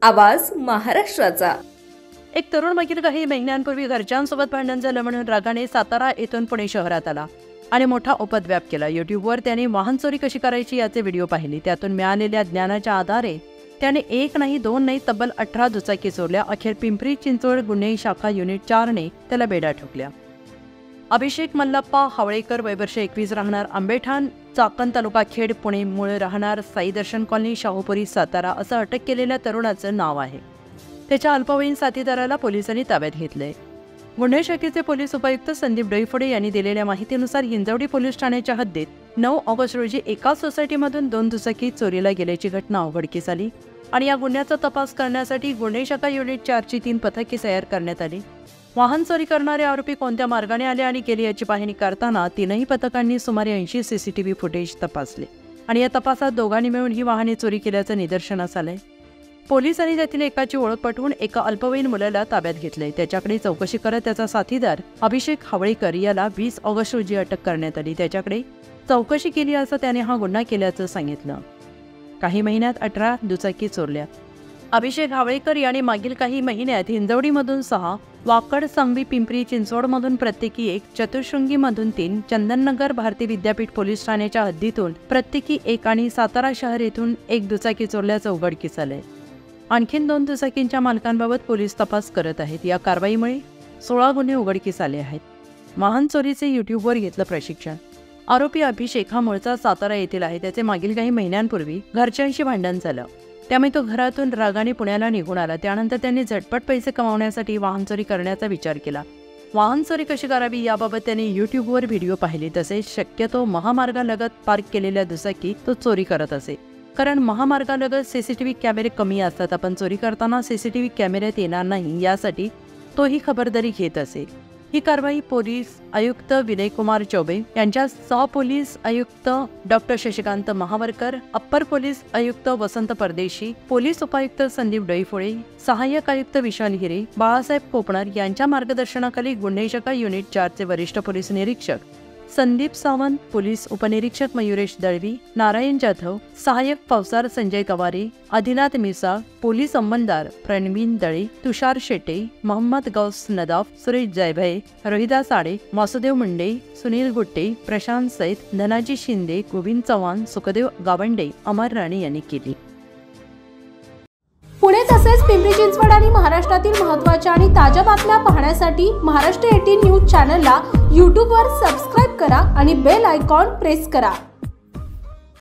आवाज महाराष्ट्राचा। एक तरुण मागील काही महिन्यांपूर्वी घरच्यांसोबत भांडण झालं म्हणून रागाने सातारा येथून पुणे शहरात आला आणि मोठा उपद्व्याप केला। यूट्यूबवर त्याने वाहन चोरी कशी करायची याचे व्हिडिओ पाहिले। त्यातून मिळालेल्या ज्ञानाच्या आधारे त्याने एक नाही दोन नाही तब्बल 18 दुचाकी चोरल्या। अखेर पिंपरी चिंचवड गुन्हे शाखा युनिट 4 ने त्याला बेड्या ठोकल्या। अभिषेक मल्लप्पा हावळेकर, वय वर्ष 21, राहणार आंबेठाण, चाकण तालुका खेड, पुणे, मूळ राहणार साई दर्शन कॉलनी, शाहूपुरी, सातारा असं अटक केलेल्या तरुणाचं नाव आहे। त्याच्या अल्पवयीन साथीदाराला पोलिसांनी ताब्यात घेतले। गुन्हे शाखेचे पोलीस उपायुक्त संदीप डोईफोडे यांनी दिलेल्या माहितीनुसार हिंजवडी पोलीस ठाण्याच्या हद्दीत 9 ऑगस्ट रोजी एका सोसायटीमधून 2 दुचाकी चोरीला गेल्याची घटना उघडकीस आली आणि या गुन्ह्याचा तपास करण्यासाठी गुन्हे शाखा युनिट 4 ची 3 पथके तयार करण्यात आली। वाहन चोरी करणारे आरोपी कोणत्या मार्गाने आले आणि गेले याची पाहणी करताना 3ही पथकांनी सुमारे 80 CCTV फुटेज तपासले आणि या तपासात दोघांनी मिळून ही वाहने चोरी केल्याचं निदर्शनास आलंय। पोलिसांनी त्यातील एकाची ओळख पटवून एका अल्पवयीन मुलाला ताब्यात घेतले। त्याच्याकडे चौकशी करत त्याचा साथीदार अभिषेक हावळेकर याला 20 ऑगस्ट रोजी अटक करण्यात आली। त्याच्याकडे चौकशी केली असं त्याने हा गुन्हा केल्याचं सांगितलं। काही महिन्यात 18 दुचाकी चोरल्या। अभिषेक हावळेकर याने मागील काही महिन्यात हिंजवडीमधून 6, वाकड, सांगवी, पिंपरी चिंचवडमधून प्रत्येकी 1, चतुःशृंगीमधून 3, चंदननगर भारती विद्यापीठ पोलीस ठाण्याच्या हद्दीतून प्रत्येकी 1 आणि सातारा शहर येथून 1 दुचाकी चोरल्याचं उघडकीस आलंय। आणखीन 2 दुचाकींच्या मालकांबाबत पोलीस तपास करत आहेत। या कारवाईमुळे 16 गुन्हे उघडकीस आले आहेत। वाहन चोरीचे यूट्यूबवर घेतलं प्रशिक्षण। आरोपी अभिषेक हा मूळचा सातारा येथील आहे। त्याचे मागील काही महिन्यांपूर्वी घरच्यांशी भांडण झालं, त्यामुळे तो घरातून रागाने पुण्याला निघून आला। त्यानंतर त्यांनी झटपट पैसे कमावण्यासाठी वाहन चोरी करण्याचा विचार केला। वाहन चोरी कशी करावी याबाबत त्याने यूट्यूबवर व्हिडिओ पाहिले। तसेच शक्यतो महामार्गालगत पार्क केलेल्या दुचाकी तो चोरी करत असे, कारण महामार्गालगत CCTV कॅमेरे कमी असतात। आपण चोरी करताना CCTV कॅमेऱ्यात येणार नाही यासाठी तो ही खबरदारी घेत असे। ही कारवाई पोलीस आयुक्त विनय कुमार चौबे यांच्या सह पोलीस आयुक्त doctor Shashikant Mahavarkar, upper police आयुक्त वसंत परदेशी, पोलीस उपायुक्त संदीप डोईफोडे, सहाय्यक आयुक्त विशाल हिरे, बाळासाहेब कोपणार यांच्या मार्गदर्शनाखाली गुन्हे शाखा युनिट 4 चे वरिष्ठ पोलीस निरीक्षक संदीप सावंत, पोलीस उपनिरीक्षक मयुरेश दळवी, नारायण जाधव, सहाय्यक फौजदार संजय गवारे, आदिनाथ मिसाळ, पोलीस अंमलदार प्रवीण दळे, तुषार शेटे, मोहम्मद गौस नदाफ, सुरेश जयभय, रोहिदास आडे, वासुदेव मुंडे, सुनील गुट्टे, प्रशांत सैद, धनाजी शिंदे, गोविंद चव्हाण, सुखदेव गावंडे, अमर राणे यांनी केली। पुणे तसेच पिंपरी चिंचवड आणि महाराष्ट्रातील महत्त्वाच्या आणि ताज्या बातम्या पाहण्यासाठी महाराष्ट्र 18 न्यूज चॅनलला यूट्यूबवर सबस्क्राइब करा आणि बेल आयकॉन प्रेस करा।